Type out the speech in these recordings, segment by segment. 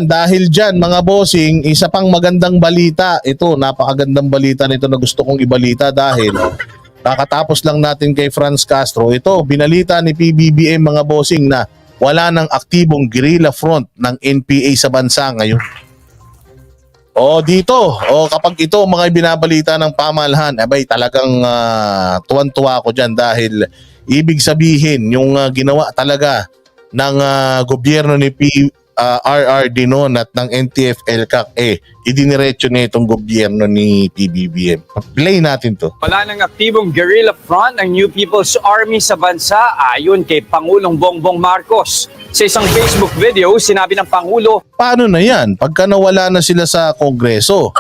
dahil dyan mga bossing, isa pang magandang balita. Ito, napakagandang balita nito na gusto kong ibalita dahil kakatapos lang natin kay Franz Castro. Ito, binalita ni PBBM mga bossing na wala ng aktibong guerrilla front ng NPA sa bansa ngayon. Dito, kapag ito mga binabalita ng pamahalaan, abay talagang tuwan-tuwa ako dyan dahil ibig sabihin yung ginawa talaga ng gobyerno ni RRD noon at ng NTF-ELCAC idiniretso na itong gobyerno ni PBBM. Play natin to. Wala nang aktibong guerrilla front ang New People's Army sa bansa ayon kay Pangulong Bongbong Marcos. Sa isang Facebook video, sinabi ng Pangulo, paano na yan? Pagka nawala na sila sa Kongreso,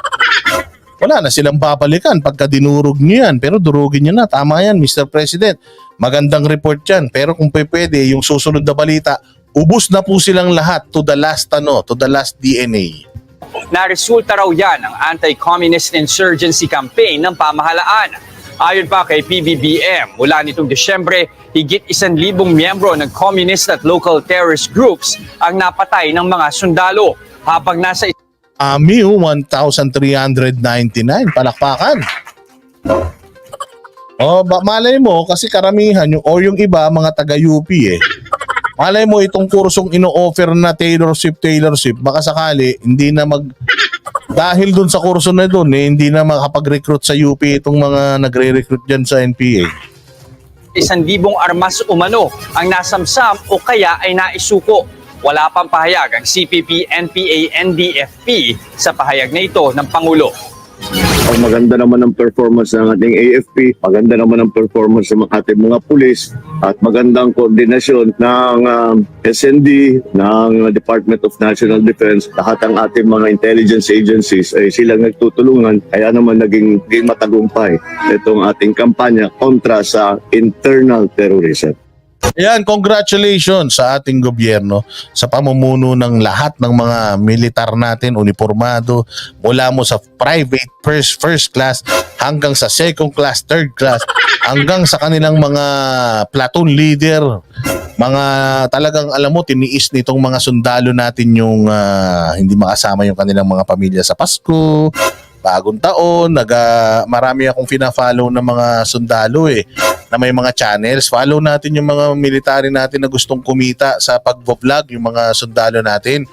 wala na silang babalikan pagka dinurog nyo yan. Pero durugin nyo na. Tama yan, Mr. President. Magandang report yan. Pero kung pwede, yung susunod na balita, ubos na po silang lahat to the last DNA. na resulta raw yan ng anti-communist insurgency campaign ng pamahalaan. Ayon pa kay PBBM, mula nitong Disyembre, higit 1,000 miyembro ng communist at local terrorist groups ang napatay ng mga sundalo. Habang nasa AMIU 1,399, palakpakan. Malay mo kasi karamihan yung iba mga taga-UP Malay mo itong kursong ino-offer na tailorship, baka sakali hindi na dahil dun sa kurso na dun hindi na makapag-recruit sa UP itong mga nagre-recruit dyan sa NPA. 1,000 armas umano ang nasamsam o kaya ay naisuko. Wala pang pahayag ang CPP, NPA, NDFP sa pahayag na ito ng Pangulo. Maganda naman ang performance ng ating AFP, maganda naman ang performance ng ating mga pulis, at magandang koordinasyon ng SND, ng Department of National Defense. Lahat ng ating mga intelligence agencies ay silang nagtutulungan, kaya naman naging matagumpay itong ating kampanya kontra sa internal terrorism. Ayan, congratulations sa ating gobyerno sa pamumuno ng lahat ng mga militar natin, uniformado, mula mo sa private first class hanggang sa second class, third class, hanggang sa kanilang mga platoon leader. Mga talagang alam mo, tiniis nitong mga sundalo natin yung hindi makasama yung kanilang mga pamilya sa Pasko, Bagong Taon. Marami akong fina-follow ng mga sundalo na may mga channels. Follow natin yung mga military natin na gustong kumita sa pag-vlog, yung mga sundalo natin.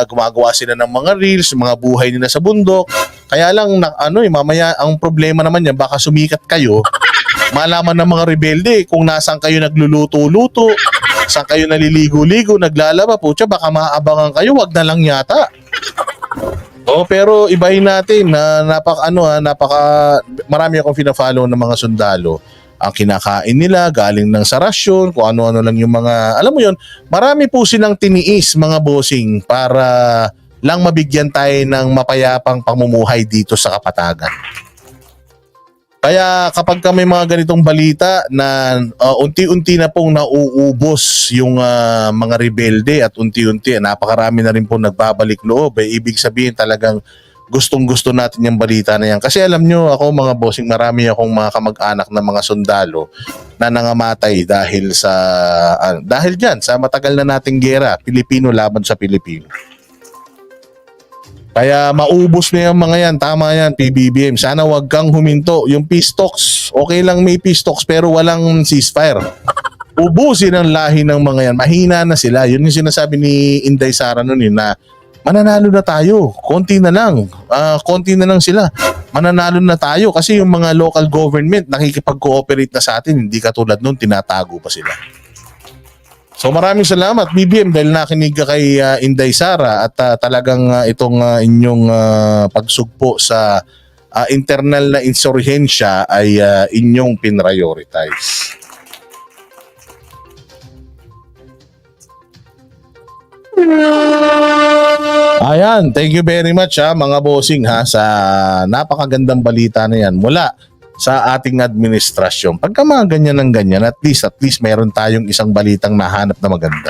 Gumagawa sila ng mga reels, mga buhay nila sa bundok. Kaya lang mamaya ang problema naman yan, baka sumikat kayo, malaman ng mga rebelde kung nasaan kayo nagluluto-luto, saan kayo naliligo-ligo, naglalaba, putya, baka maabangan kayo, wag na lang yata. Pero ibahin natin na marami akong fina-follow ng mga sundalo. Ang kinakain nila galing ng sa rasyon, kung ano-ano lang yung mga, alam mo yun, marami po silang tiniis mga bossing para lang mabigyan tayo ng mapayapang pamumuhay dito sa Kapatagan. Kaya kapag may mga ganitong balita na unti-unti na pong nauubos yung mga rebelde at unti-unti, napakarami na rin pong nagbabalik loob, ibig sabihin talagang gustong-gusto natin yung balita na yan. Kasi alam nyo ako mga bossing, marami akong mga kamag-anak na mga sundalo na nangamatay dahil dyan sa matagal na nating gera, Pilipino laban sa Pilipino. Kaya maubos na yung mga yan. Tama yan, PBBM. Sana wag kang huminto. Yung peace talks, okay lang may peace talks pero walang ceasefire. Ubusin ang lahi ng mga yan. Mahina na sila. Yun yung sinasabi ni Inday Sara noon na mananalo na tayo. Konti na lang. Konti na lang sila. Mananalo na tayo kasi yung mga local government nakikipag-cooperate na sa atin. Hindi katulad noon, tinatago pa sila. So maraming salamat BBM dahil nakinig ka kay Inday Sara at talagang itong inyong pagsugpo sa internal na insurhensya ay inyong pinrioritize. Ayan, thank you very much mga bossing sa napakagandang balita na yan mula sa ating administrasyon. Pagka mga ganyan ng ganyan, at least mayroon tayong isang balitang nahanap na maganda.